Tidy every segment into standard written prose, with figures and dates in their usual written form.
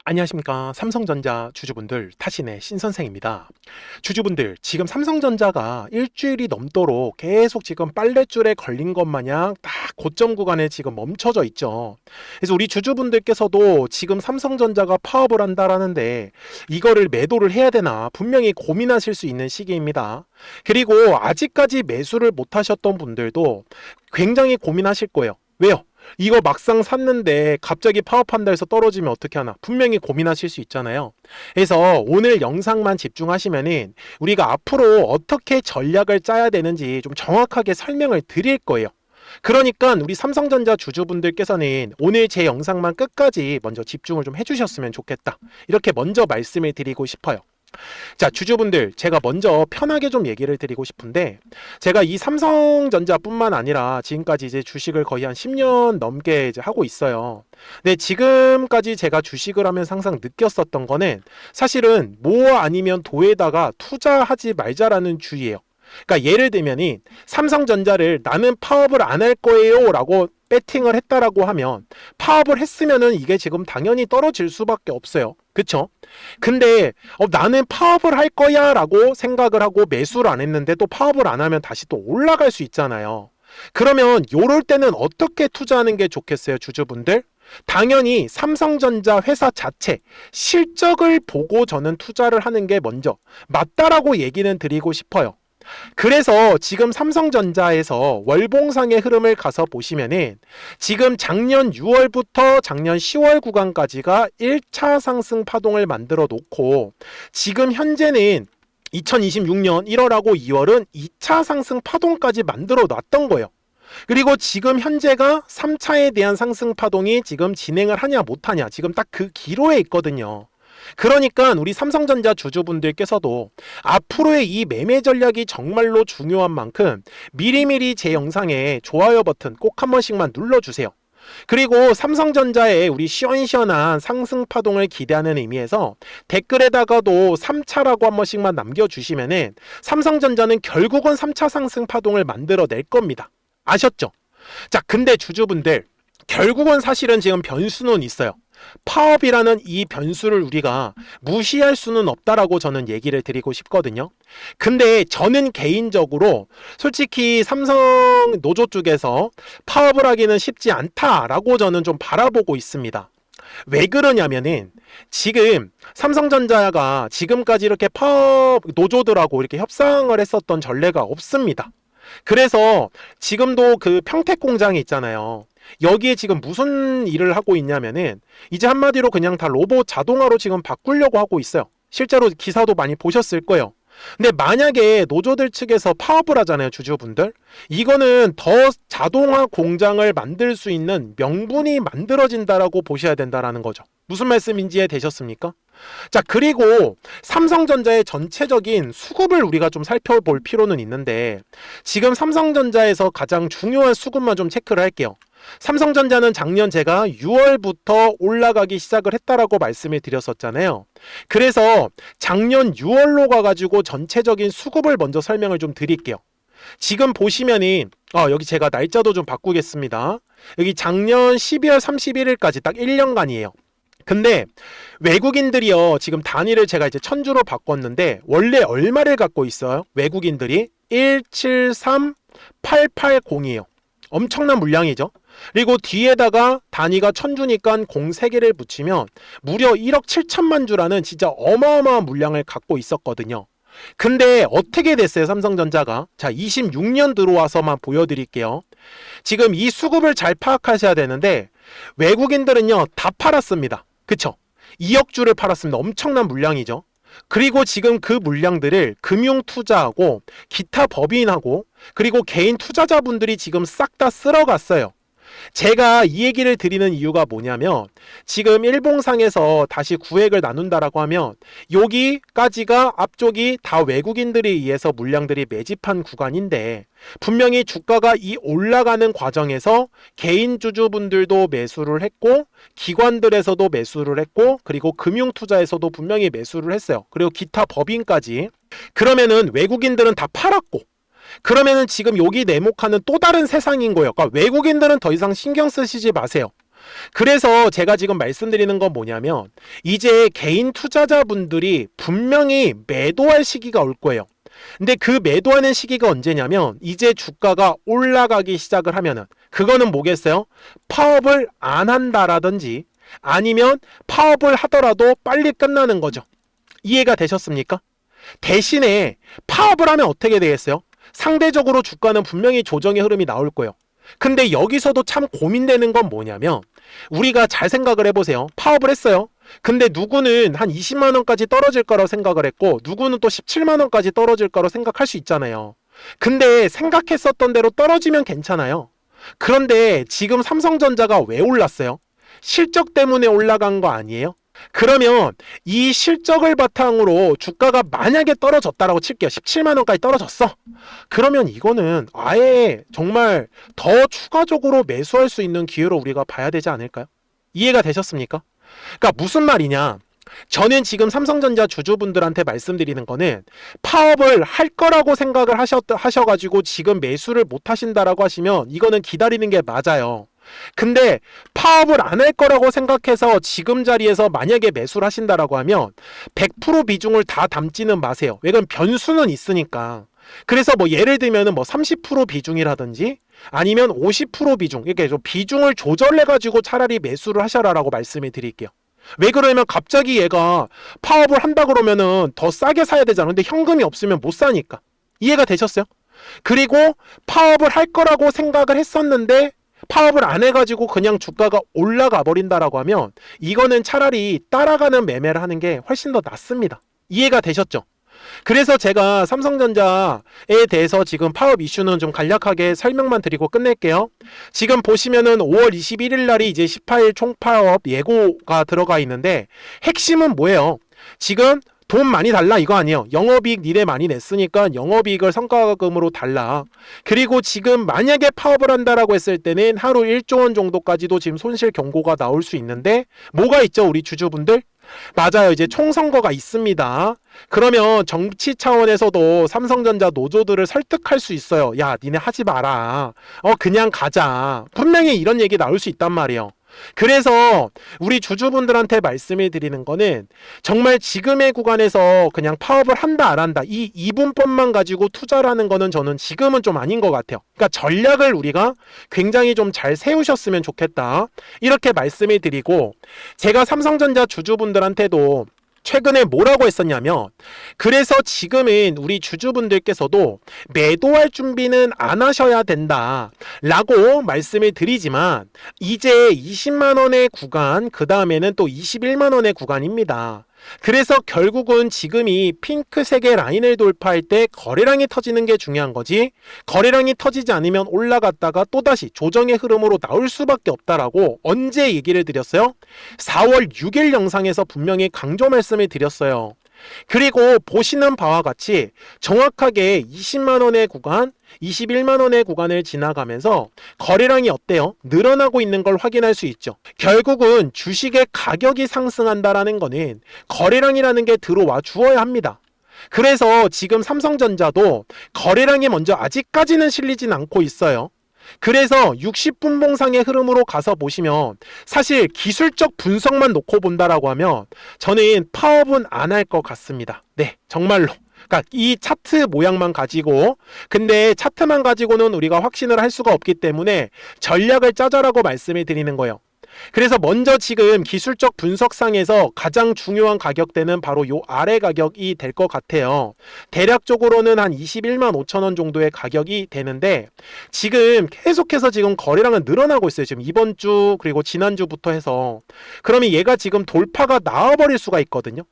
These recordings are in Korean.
안녕하십니까. 삼성전자 주주분들, 타신의 신선생입니다. 주주분들, 지금 삼성전자가 일주일이 넘도록 계속 지금 빨랫줄에 걸린 것 마냥 딱 고점 구간에 지금 멈춰져 있죠. 그래서 우리 주주분들께서도 지금 삼성전자가 파업을 한다라는데 이거를 매도를 해야 되나 분명히 고민하실 수 있는 시기입니다. 그리고 아직까지 매수를 못 하셨던 분들도 굉장히 고민하실 거예요. 왜요? 이거 막상 샀는데 갑자기 파업한다 해서 떨어지면 어떻게 하나 분명히 고민하실 수 있잖아요. 그래서 오늘 영상만 집중하시면은 우리가 앞으로 어떻게 전략을 짜야 되는지 좀 정확하게 설명을 드릴 거예요. 그러니까 우리 삼성전자 주주분들께서는 오늘 제 영상만 끝까지 먼저 집중을 좀 해주셨으면 좋겠다, 이렇게 먼저 말씀을 드리고 싶어요. 자, 주주분들, 제가 먼저 편하게 좀 얘기를 드리고 싶은데, 제가 이 삼성전자뿐만 아니라 지금까지 이제 주식을 거의 한 10년 넘게 이제 하고 있어요. 근데 지금까지 제가 주식을 하면서 항상 느꼈었던 거는 사실은 뭐 아니면 도에다가 투자하지 말자라는 주의예요. 그러니까 예를 들면이 삼성전자를 나는 파업을 안 할 거예요 라고 배팅을 했다라고 하면 파업을 했으면은 이게 지금 당연히 떨어질 수밖에 없어요. 그쵸? 근데 나는 파업을 할 거야 라고 생각을 하고 매수를 안 했는데 또 파업을 안 하면 다시 또 올라갈 수 있잖아요. 그러면 요럴 때는 어떻게 투자하는 게 좋겠어요, 주주분들? 당연히 삼성전자 회사 자체 실적을 보고 저는 투자를 하는 게 먼저 맞다라고 얘기는 드리고 싶어요. 그래서 지금 삼성전자에서 월봉상의 흐름을 가서 보시면은 지금 작년 6월부터 작년 10월 구간까지가 1차 상승 파동을 만들어 놓고 지금 현재는 2026년 1월하고 2월은 2차 상승 파동까지 만들어 놨던 거예요. 그리고 지금 현재가 3차에 대한 상승 파동이 지금 진행을 하냐 못하냐 지금 딱 그 기로에 있거든요. 그러니까 우리 삼성전자 주주분들께서도 앞으로의 이 매매 전략이 정말로 중요한 만큼 미리미리 제 영상에 좋아요 버튼 꼭 한 번씩만 눌러주세요. 그리고 삼성전자의 우리 시원시원한 상승 파동을 기대하는 의미에서 댓글에다가도 3차라고 한 번씩만 남겨주시면은 삼성전자는 결국은 3차 상승 파동을 만들어낼 겁니다. 아셨죠? 자, 근데 주주분들, 결국은 사실은 지금 변수는 있어요. 파업이라는 이 변수를 우리가 무시할 수는 없다라고 저는 얘기를 드리고 싶거든요. 근데 저는 개인적으로 솔직히 삼성 노조 쪽에서 파업을 하기는 쉽지 않다라고 저는 좀 바라보고 있습니다. 왜 그러냐면은 지금 삼성전자가 지금까지 이렇게 파업 노조들하고 이렇게 협상을 했었던 전례가 없습니다. 그래서 지금도 그 평택 공장이 있잖아요. 여기에 지금 무슨 일을 하고 있냐면은 이제 한마디로 그냥 다 로봇 자동화로 지금 바꾸려고 하고 있어요. 실제로 기사도 많이 보셨을 거예요. 근데 만약에 노조들 측에서 파업을 하잖아요, 주주분들. 이거는 더 자동화 공장을 만들 수 있는 명분이 만들어진다라고 보셔야 된다라는 거죠. 무슨 말씀인지 이해되셨습니까? 자, 그리고 삼성전자의 전체적인 수급을 우리가 좀 살펴볼 필요는 있는데 지금 삼성전자에서 가장 중요한 수급만 좀 체크를 할게요. 삼성전자는 작년 제가 6월부터 올라가기 시작을 했다라고 말씀을 드렸었잖아요. 그래서 작년 6월로 가가지고 전체적인 수급을 먼저 설명을 좀 드릴게요. 지금 보시면은 여기 제가 날짜도 좀 바꾸겠습니다. 여기 작년 12월 31일까지 딱 1년간이에요. 근데 외국인들이요, 지금 단위를 제가 이제 천주로 바꿨는데 원래 얼마를 갖고 있어요? 외국인들이 173880이에요. 엄청난 물량이죠. 그리고 뒤에다가 단위가 천주니까 03개를 붙이면 무려 1억 7천만 주라는 진짜 어마어마한 물량을 갖고 있었거든요. 근데 어떻게 됐어요, 삼성전자가? 자, 26년 들어와서만 보여드릴게요. 지금 이 수급을 잘 파악하셔야 되는데 외국인들은요 다 팔았습니다. 그쵸? 2억 주를 팔았습니다. 엄청난 물량이죠. 그리고 지금 그 물량들을 금융투자하고 기타 법인하고 그리고 개인 투자자분들이 지금 싹 다 쓸어갔어요. 제가 이 얘기를 드리는 이유가 뭐냐면 지금 일봉상에서 다시 구획을 나눈다라고 하면 여기까지가 앞쪽이 다 외국인들에 의해서 물량들이 매집한 구간인데 분명히 주가가 이 올라가는 과정에서 개인 주주분들도 매수를 했고 기관들에서도 매수를 했고 그리고 금융투자에서도 분명히 매수를 했어요. 그리고 기타 법인까지. 그러면은 외국인들은 다 팔았고 그러면은 지금 여기 내목하는 또 다른 세상인 거예요. 그러니까 외국인들은 더 이상 신경 쓰시지 마세요. 그래서 제가 지금 말씀드리는 건 뭐냐면 이제 개인 투자자분들이 분명히 매도할 시기가 올 거예요. 근데 그 매도하는 시기가 언제냐면 이제 주가가 올라가기 시작을 하면은, 그거는 뭐겠어요? 파업을 안 한다라든지 아니면 파업을 하더라도 빨리 끝나는 거죠. 이해가 되셨습니까? 대신에 파업을 하면 어떻게 되겠어요? 상대적으로 주가는 분명히 조정의 흐름이 나올 거예요. 근데 여기서도 참 고민되는 건 뭐냐면, 우리가 잘 생각을 해보세요. 파업을 했어요. 근데 누구는 한 20만 원까지 떨어질 거라고 생각을 했고 누구는 또 17만 원까지 떨어질 거라고 생각할 수 있잖아요. 근데 생각했었던 대로 떨어지면 괜찮아요. 그런데 지금 삼성전자가 왜 올랐어요? 실적 때문에 올라간 거 아니에요? 그러면 이 실적을 바탕으로 주가가 만약에 떨어졌다라고 칠게요. 17만 원까지 떨어졌어. 그러면 이거는 아예 정말 더 추가적으로 매수할 수 있는 기회로 우리가 봐야 되지 않을까요? 이해가 되셨습니까? 그러니까 무슨 말이냐? 저는 지금 삼성전자 주주분들한테 말씀드리는 거는, 파업을 할 거라고 생각을 하셔가지고 지금 매수를 못 하신다라고 하시면 이거는 기다리는 게 맞아요. 근데 파업을 안 할 거라고 생각해서 지금 자리에서 만약에 매수를 하신다라고 하면 100% 비중을 다 담지는 마세요. 왜냐면 변수는 있으니까. 그래서 뭐 예를 들면은 뭐 30% 비중이라든지 아니면 50% 비중, 이렇게 좀 비중을 조절해 가지고 차라리 매수를 하셔라라고 말씀을 드릴게요. 왜 그러냐면 갑자기 얘가 파업을 한다 그러면은 더 싸게 사야 되잖아. 근데 현금이 없으면 못 사니까. 이해가 되셨어요? 그리고 파업을 할 거라고 생각을 했었는데 파업을 안 해가지고 그냥 주가가 올라가 버린다라고 하면 이거는 차라리 따라가는 매매를 하는 게 훨씬 더 낫습니다. 이해가 되셨죠? 그래서 제가 삼성전자에 대해서 지금 파업 이슈는 좀 간략하게 설명만 드리고 끝낼게요. 지금 보시면은 5월 21일 날이 이제 18일 총파업 예고가 들어가 있는데, 핵심은 뭐예요? 지금 돈 많이 달라 이거 아니에요. 영업이익 니네 많이 냈으니까 영업이익을 성과금으로 달라. 그리고 지금 만약에 파업을 한다라고 했을 때는 하루 1조 원 정도까지도 지금 손실 경고가 나올 수 있는데, 뭐가 있죠 우리 주주분들? 맞아요. 이제 총선거가 있습니다. 그러면 정치 차원에서도 삼성전자 노조들을 설득할 수 있어요. 야, 니네 하지 마라. 그냥 가자. 분명히 이런 얘기 나올 수 있단 말이에요. 그래서 우리 주주분들한테 말씀을 드리는 거는, 정말 지금의 구간에서 그냥 파업을 한다 안 한다 이 이분법만 가지고 투자를 하는 거는 저는 지금은 좀 아닌 것 같아요. 그러니까 전략을 우리가 굉장히 좀 잘 세우셨으면 좋겠다, 이렇게 말씀을 드리고, 제가 삼성전자 주주분들한테도 최근에 뭐라고 했었냐면, 그래서 지금은 우리 주주분들께서도 매도할 준비는 안 하셔야 된다 라고 말씀을 드리지만, 이제 20만원의 구간, 그 다음에는 또 21만원의 구간입니다. 그래서 결국은 지금이 핑크색의 라인을 돌파할 때 거래량이 터지는 게 중요한 거지, 거래량이 터지지 않으면 올라갔다가 또다시 조정의 흐름으로 나올 수밖에 없다라고 언제 얘기를 드렸어요? 4월 6일 영상에서 분명히 강조 말씀을 드렸어요. 그리고 보시는 바와 같이 정확하게 20만원의 구간, 21만원의 구간을 지나가면서 거래량이 어때요? 늘어나고 있는 걸 확인할 수 있죠. 결국은 주식의 가격이 상승한다라는 거는 거래량이라는 게 들어와 주어야 합니다. 그래서 지금 삼성전자도 거래량이 먼저 아직까지는 실리진 않고 있어요. 그래서 60분봉상의 흐름으로 가서 보시면 사실 기술적 분석만 놓고 본다라고 하면 저는 파업은 안 할 것 같습니다. 네, 정말로. 그러니까 이 차트 모양만 가지고, 근데 차트만 가지고는 우리가 확신을 할 수가 없기 때문에 전략을 짜자라고 말씀을 드리는 거예요. 그래서 먼저 지금 기술적 분석상에서 가장 중요한 가격대는 바로 요 아래 가격이 될 것 같아요. 대략적으로는 한 21만 5천 원 정도의 가격이 되는데, 지금 계속해서 지금 거래량은 늘어나고 있어요. 지금 이번 주 그리고 지난주부터 해서. 그러면 얘가 지금 돌파가 나와버릴 수가 있거든요.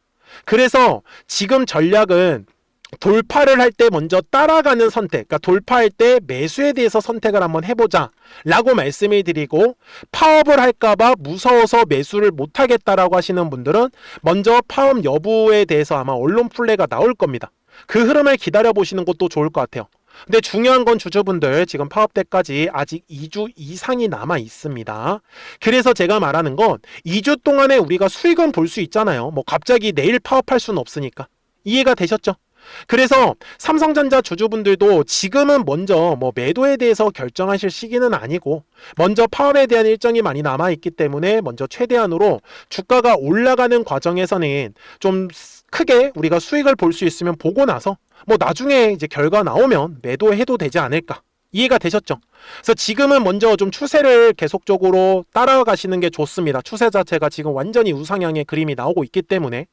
그래서 지금 전략은 돌파를 할 때 먼저 따라가는 선택, 그러니까 돌파할 때 매수에 대해서 선택을 한번 해보자 라고 말씀을 드리고, 파업을 할까봐 무서워서 매수를 못하겠다라고 하시는 분들은 먼저 파업 여부에 대해서 아마 언론 플레이가 나올 겁니다. 그 흐름을 기다려보시는 것도 좋을 것 같아요. 근데 중요한 건 주주분들, 지금 파업 때까지 아직 2주 이상이 남아 있습니다. 그래서 제가 말하는 건 2주 동안에 우리가 수익은 볼 수 있잖아요. 뭐 갑자기 내일 파업할 수는 없으니까. 이해가 되셨죠? 그래서 삼성전자 주주분들도 지금은 먼저 뭐 매도에 대해서 결정하실 시기는 아니고 먼저 파업에 대한 일정이 많이 남아있기 때문에 먼저 최대한으로 주가가 올라가는 과정에서는 좀 크게 우리가 수익을 볼 수 있으면 보고 나서 뭐 나중에 이제 결과 나오면 매도해도 되지 않을까. 이해가 되셨죠? 그래서 지금은 먼저 좀 추세를 계속적으로 따라가시는 게 좋습니다. 추세 자체가 지금 완전히 우상향의 그림이 나오고 있기 때문에.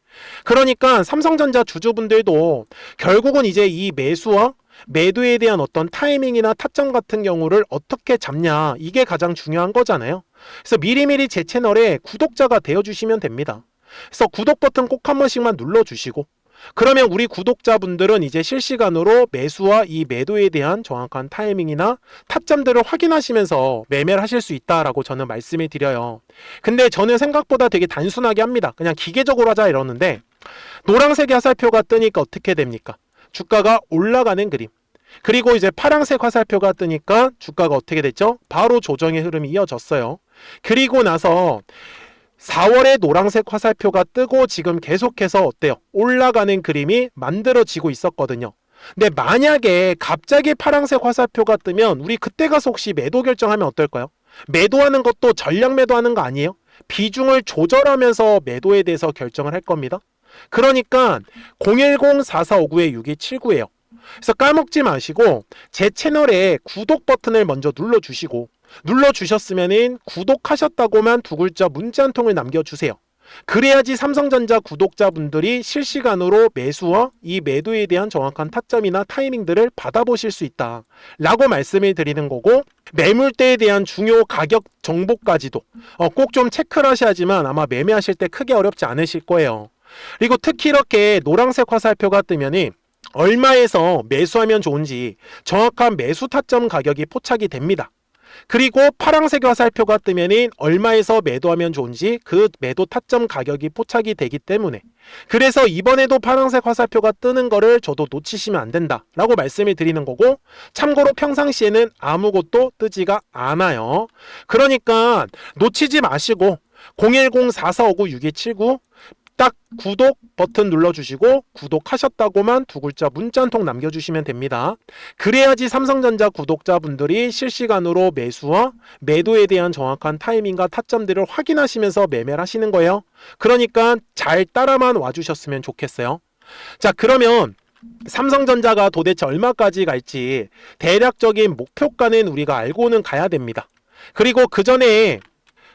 그러니까 삼성전자 주주분들도 결국은 이제 이 매수와 매도에 대한 어떤 타이밍이나 타점 같은 경우를 어떻게 잡냐, 이게 가장 중요한 거잖아요. 그래서 미리미리 제 채널에 구독자가 되어주시면 됩니다. 그래서 구독 버튼 꼭 한 번씩만 눌러주시고, 그러면 우리 구독자분들은 이제 실시간으로 매수와 이 매도에 대한 정확한 타이밍이나 타점들을 확인하시면서 매매를 하실 수 있다라고 저는 말씀을 드려요. 근데 저는 생각보다 되게 단순하게 합니다. 그냥 기계적으로 하자 이러는데, 노란색의 화살표가 뜨니까 어떻게 됩니까? 주가가 올라가는 그림. 그리고 이제 파란색 화살표가 뜨니까 주가가 어떻게 됐죠? 바로 조정의 흐름이 이어졌어요. 그리고 나서 4월에 노란색 화살표가 뜨고 지금 계속해서 어때요? 올라가는 그림이 만들어지고 있었거든요. 근데 만약에 갑자기 파란색 화살표가 뜨면 우리 그때 가서 혹시 매도 결정하면 어떨까요? 매도하는 것도 전량 매도하는 거 아니에요? 비중을 조절하면서 매도에 대해서 결정을 할 겁니다. 그러니까 010-4459-6279예요. 그래서 까먹지 마시고 제 채널에 구독 버튼을 먼저 눌러주시고, 눌러주셨으면 구독하셨다고만 두 글자 문자 한 통을 남겨주세요. 그래야지 삼성전자 구독자분들이 실시간으로 매수와 이 매도에 대한 정확한 타점이나 타이밍들을 받아보실 수 있다 라고 말씀을 드리는 거고, 매물대에 대한 중요 가격 정보까지도 꼭 좀 체크를 하셔야지만 아마 매매하실 때 크게 어렵지 않으실 거예요. 그리고 특히 이렇게 노란색 화살표가 뜨면은 얼마에서 매수하면 좋은지 정확한 매수 타점 가격이 포착이 됩니다. 그리고 파란색 화살표가 뜨면은 얼마에서 매도하면 좋은지 그 매도 타점 가격이 포착이 되기 때문에, 그래서 이번에도 파란색 화살표가 뜨는 거를 저도 놓치시면 안 된다 라고 말씀을 드리는 거고, 참고로 평상시에는 아무것도 뜨지가 않아요. 그러니까 놓치지 마시고 010-4459-6279 딱 구독 버튼 눌러주시고 구독하셨다고만 두 글자 문자 한 통 남겨주시면 됩니다. 그래야지 삼성전자 구독자분들이 실시간으로 매수와 매도에 대한 정확한 타이밍과 타점들을 확인하시면서 매매를 하시는 거예요. 그러니까 잘 따라만 와주셨으면 좋겠어요. 자, 그러면 삼성전자가 도대체 얼마까지 갈지 대략적인 목표가는 우리가 알고는 가야 됩니다. 그리고 그 전에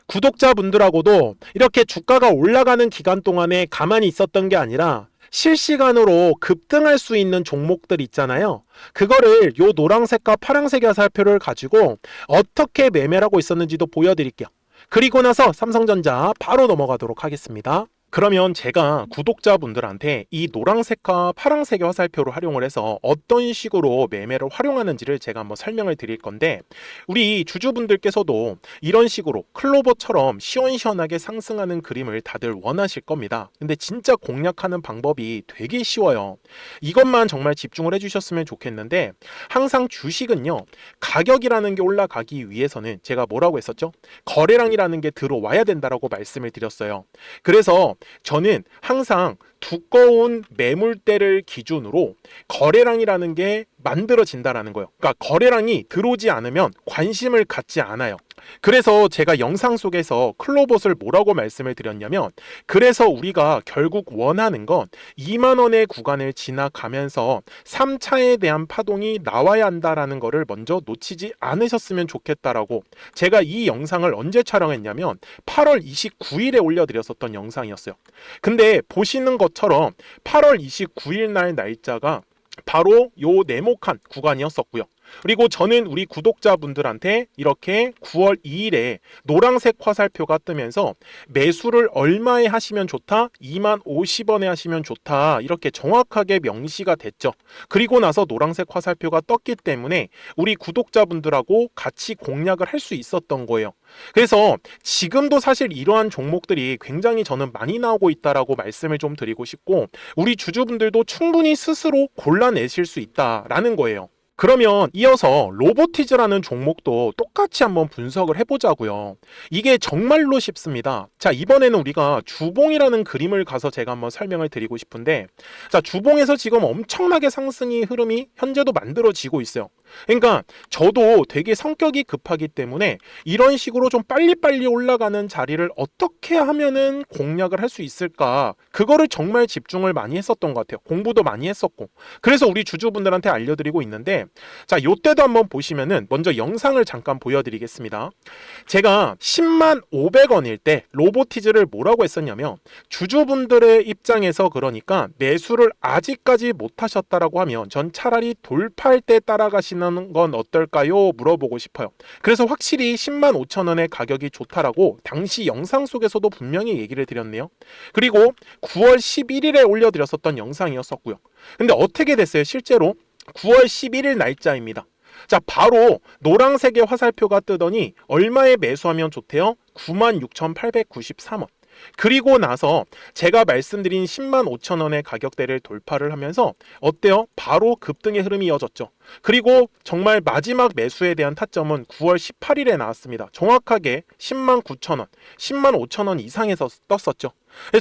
구독자분들하고도 이렇게 주가가 올라가는 기간 동안에 가만히 있었던 게 아니라 실시간으로 급등할 수 있는 종목들 있잖아요. 그거를 요 노란색과 파란색의 화살표를 가지고 어떻게 매매를 하고 있었는지도 보여드릴게요. 그리고 나서 삼성전자 바로 넘어가도록 하겠습니다. 그러면 제가 구독자분들한테 이 노란색과 파란색의 화살표를 활용을 해서 어떤 식으로 매매를 활용하는지를 제가 한번 설명을 드릴 건데, 우리 주주분들께서도 이런 식으로 클로버처럼 시원시원하게 상승하는 그림을 다들 원하실 겁니다. 근데 진짜 공략하는 방법이 되게 쉬워요. 이것만 정말 집중을 해주셨으면 좋겠는데, 항상 주식은요, 가격이라는 게 올라가기 위해서는 제가 뭐라고 했었죠? 거래량이라는 게 들어와야 된다라고 말씀을 드렸어요. 그래서 저는 항상 두꺼운 매물대를 기준으로 거래량이라는 게 만들어진다라는 거예요. 그러니까 거래량이 들어오지 않으면 관심을 갖지 않아요. 그래서 제가 영상 속에서 클로봇을 뭐라고 말씀을 드렸냐면, 그래서 우리가 결국 원하는 건 2만 원의 구간을 지나가면서 3차에 대한 파동이 나와야 한다라는 거를 먼저 놓치지 않으셨으면 좋겠다라고, 제가 이 영상을 언제 촬영했냐면 8월 29일에 올려드렸었던 영상이었어요. 근데 보시는 것처럼 8월 29일 날 날짜가 바로 요 네모칸 구간이었었고요. 그리고 저는 우리 구독자분들한테 이렇게 9월 2일에 노란색 화살표가 뜨면서 매수를 얼마에 하시면 좋다? 2만 50원에 하시면 좋다. 이렇게 정확하게 명시가 됐죠. 그리고 나서 노란색 화살표가 떴기 때문에 우리 구독자분들하고 같이 공략을 할 수 있었던 거예요. 그래서 지금도 사실 이러한 종목들이 굉장히 저는 많이 나오고 있다라고 말씀을 좀 드리고 싶고, 우리 주주분들도 충분히 스스로 골라내실 수 있다라는 거예요. 그러면 이어서 로보티즈라는 종목도 똑같이 한번 분석을 해보자고요. 이게 정말로 쉽습니다. 자, 이번에는 우리가 주봉이라는 그림을 가서 제가 한번 설명을 드리고 싶은데, 자, 주봉에서 지금 엄청나게 상승이 흐름이 현재도 만들어지고 있어요. 그러니까 저도 되게 성격이 급하기 때문에 이런 식으로 좀 빨리빨리 올라가는 자리를 어떻게 하면은 공략을 할 수 있을까, 그거를 정말 집중을 많이 했었던 것 같아요. 공부도 많이 했었고. 그래서 우리 주주분들한테 알려드리고 있는데, 자, 요때도 한번 보시면은 먼저 영상을 잠깐 보여드리겠습니다. 제가 10만 500원일 때 로보티즈를 뭐라고 했었냐면, 주주분들의 입장에서 그러니까 매수를 아직까지 못 하셨다라고 하면 전 차라리 돌파할 때 따라가시는 건 어떨까요? 물어보고 싶어요. 그래서 확실히 10만 5천 원의 가격이 좋다라고 당시 영상 속에서도 분명히 얘기를 드렸네요. 그리고 9월 11일에 올려드렸었던 영상이었었고요. 근데 어떻게 됐어요? 실제로 9월 11일 날짜입니다. 자, 바로 노란색의 화살표가 뜨더니 얼마에 매수하면 좋대요? 96,893원. 그리고 나서 제가 말씀드린 10만 5천 원의 가격대를 돌파를 하면서 어때요? 바로 급등의 흐름이 이어졌죠. 그리고 정말 마지막 매수에 대한 타점은 9월 18일에 나왔습니다. 정확하게 10만 9천 원, 10만 5천 원 이상에서 떴었죠.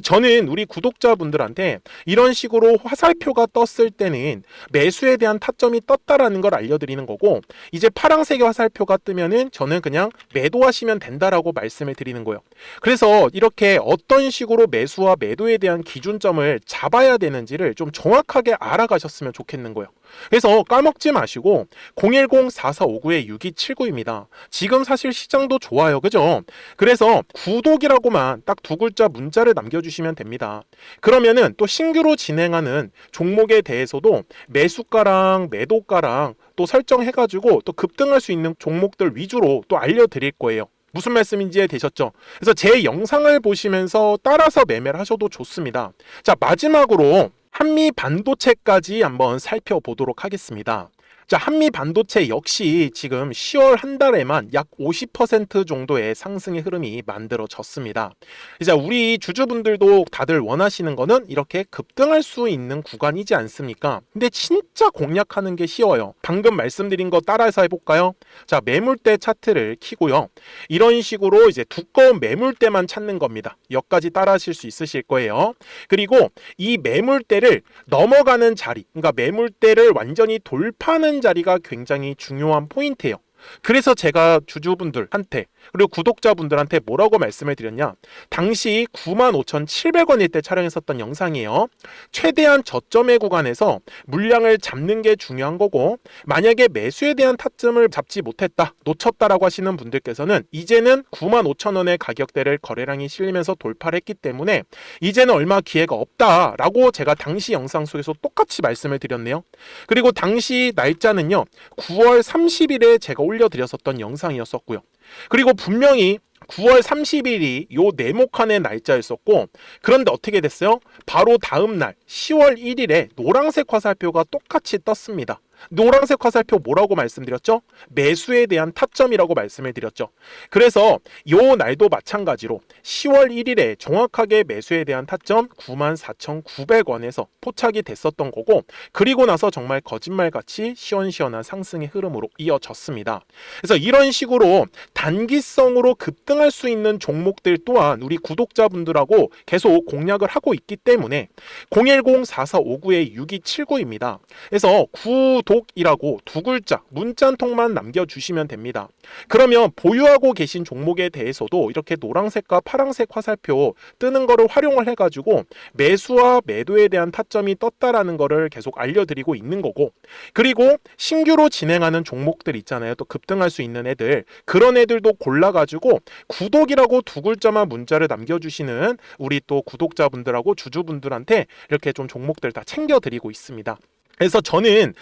저는 우리 구독자분들한테 이런 식으로 화살표가 떴을 때는 매수에 대한 타점이 떴다라는 걸 알려드리는 거고, 이제 파란색의 화살표가 뜨면은 저는 그냥 매도하시면 된다라고 말씀을 드리는 거예요. 그래서 이렇게 어떤 식으로 매수와 매도에 대한 기준점을 잡아야 되는지를 좀 정확하게 알아가셨으면 좋겠는 거예요. 그래서 까먹지 마시고 010-4459-6279입니다. 지금 사실 시장도 좋아요, 그죠? 그래서 구독이라고만 딱 두 글자 문자를 남겨주시면 됩니다. 그러면은 또 신규로 진행하는 종목에 대해서도 매수가랑 매도가랑 또 설정해가지고 또 급등할 수 있는 종목들 위주로 또 알려드릴 거예요. 무슨 말씀인지 이해되셨죠? 그래서 제 영상을 보시면서 따라서 매매를 하셔도 좋습니다. 자, 마지막으로 한미 반도체까지 한번 살펴보도록 하겠습니다. 자, 한미 반도체 역시 지금 10월 한 달에만 약 50% 정도의 상승의 흐름이 만들어졌습니다. 이제 우리 주주분들도 다들 원하시는 거는 이렇게 급등할 수 있는 구간이지 않습니까? 근데 진짜 공략하는 게 쉬워요. 방금 말씀드린 거 따라서 해볼까요? 자, 매물대 차트를 켜고요. 이런 식으로 이제 두꺼운 매물대만 찾는 겁니다. 여기까지 따라 하실 수 있으실 거예요. 그리고 이 매물대를 넘어가는 자리, 그러니까 매물대를 완전히 돌파하는 자리가 굉장히 중요한 포인트예요. 그래서 제가 주주분들한테 그리고 구독자분들한테 뭐라고 말씀을 드렸냐, 당시 95,700원일 때 촬영했었던 영상이에요. 최대한 저점의 구간에서 물량을 잡는 게 중요한 거고, 만약에 매수에 대한 타점을 잡지 못했다, 놓쳤다라고 하시는 분들께서는 이제는 95,000원의 가격대를 거래량이 실리면서 돌파를 했기 때문에 이제는 얼마 기회가 없다라고 제가 당시 영상 속에서 똑같이 말씀을 드렸네요. 그리고 당시 날짜는요, 9월 30일에 제가 올려드렸었던 영상이었었고요. 그리고 분명히 9월 30일이 요 네모칸의 날짜였었고, 그런데 어떻게 됐어요? 바로 다음 날 10월 1일에 노란색 화살표가 똑같이 떴습니다. 노란색 화살표 뭐라고 말씀드렸죠? 매수에 대한 타점이라고 말씀을 드렸죠. 그래서 요 날도 마찬가지로 10월 1일에 정확하게 매수에 대한 타점 94,900원에서 포착이 됐었던 거고, 그리고 나서 정말 거짓말같이 시원시원한 상승의 흐름으로 이어졌습니다. 그래서 이런 식으로 단기성으로 급등할 수 있는 종목들 또한 우리 구독자분들하고 계속 공략을 하고 있기 때문에 010-4459-6279입니다. 그래서 구독이라고 두 글자 문자 한 통만 남겨주시면 됩니다. 그러면 보유하고 계신 종목에 대해서도 이렇게 노란색과 파란색 화살표 뜨는 거를 활용을 해가지고 매수와 매도에 대한 타점이 떴다라는 거를 계속 알려드리고 있는 거고, 그리고 신규로 진행하는 종목들 있잖아요. 또 급등할 수 있는 애들, 그런 애들도 골라가지고 구독이라고 두 글자만 문자를 남겨주시는 우리 또 구독자분들하고 주주분들한테 이렇게 좀 종목들 다 챙겨드리고 있습니다. 그래서 저는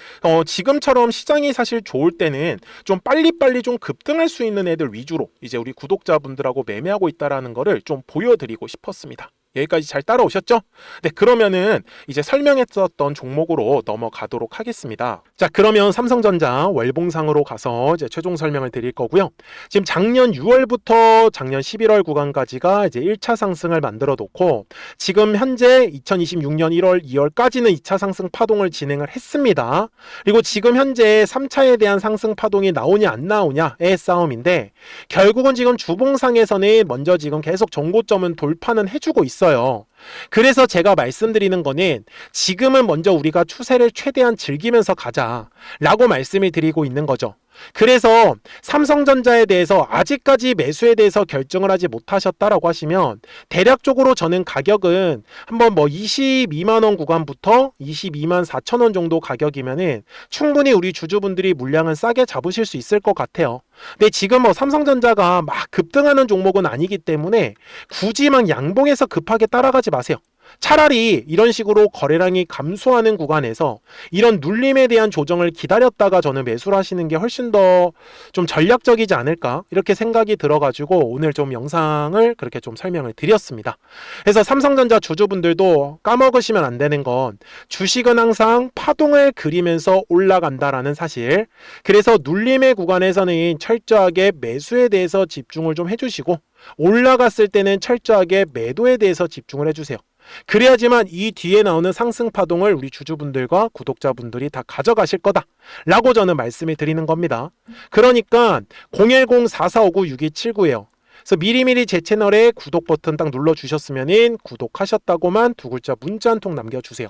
지금처럼 시장이 사실 좋을 때는 좀 빨리빨리 좀 급등할 수 있는 애들 위주로 이제 우리 구독자분들하고 매매하고 있다라는 거를 좀 보여드리고 싶었습니다. 여기까지 잘 따라오셨죠? 네, 그러면은 이제 설명했었던 종목으로 넘어가도록 하겠습니다. 자, 그러면 삼성전자 월봉상으로 가서 이제 최종 설명을 드릴 거고요. 지금 작년 6월부터 작년 11월 구간까지가 이제 1차 상승을 만들어 놓고 지금 현재 2026년 1월, 2월까지는 2차 상승 파동을 진행을 했습니다. 그리고 지금 현재 3차에 대한 상승 파동이 나오냐 안 나오냐의 싸움인데 결국은 지금 주봉상에서는 먼저 지금 계속 정고점은 돌파는 해주고 있어요. 그래서 제가 말씀드리는 거는 지금은 먼저 우리가 추세를 최대한 즐기면서 가자 라고 말씀을 드리고 있는 거죠. 그래서 삼성전자에 대해서 아직까지 매수에 대해서 결정을 하지 못하셨다라고 하시면 대략적으로 저는 가격은 한번 뭐 22만 원 구간부터 22만 4천 원 정도 가격이면은 충분히 우리 주주분들이 물량은 싸게 잡으실 수 있을 것 같아요. 근데 지금 뭐 삼성전자가 막 급등하는 종목은 아니기 때문에 굳이 막 양봉에서 급하게 따라가지 마세요. 차라리 이런 식으로 거래량이 감소하는 구간에서 이런 눌림에 대한 조정을 기다렸다가 저는 매수를 하시는 게 훨씬 더 좀 전략적이지 않을까 이렇게 생각이 들어가지고 오늘 좀 영상을 그렇게 좀 설명을 드렸습니다. 그래서 삼성전자 주주분들도 까먹으시면 안 되는 건 주식은 항상 파동을 그리면서 올라간다라는 사실, 그래서 눌림의 구간에서는 철저하게 매수에 대해서 집중을 좀 해주시고 올라갔을 때는 철저하게 매도에 대해서 집중을 해주세요. 그래야지만 이 뒤에 나오는 상승 파동을 우리 주주분들과 구독자분들이 다 가져가실 거다 라고 저는 말씀을 드리는 겁니다. 그러니까 010-4459-6279예요. 그래서 미리미리 제 채널에 구독 버튼 딱 눌러주셨으면 구독하셨다고만 두 글자 문자 한 통 남겨주세요.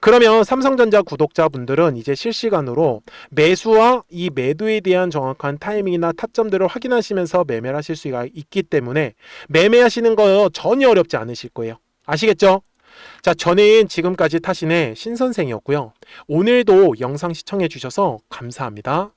그러면 삼성전자 구독자분들은 이제 실시간으로 매수와 이 매도에 대한 정확한 타이밍이나 타점들을 확인하시면서 매매를 하실 수가 있기 때문에 매매하시는 거 전혀 어렵지 않으실 거예요. 아시겠죠? 자, 저는 지금까지 타신의 신선생이었고요. 오늘도 영상 시청해 주셔서 감사합니다.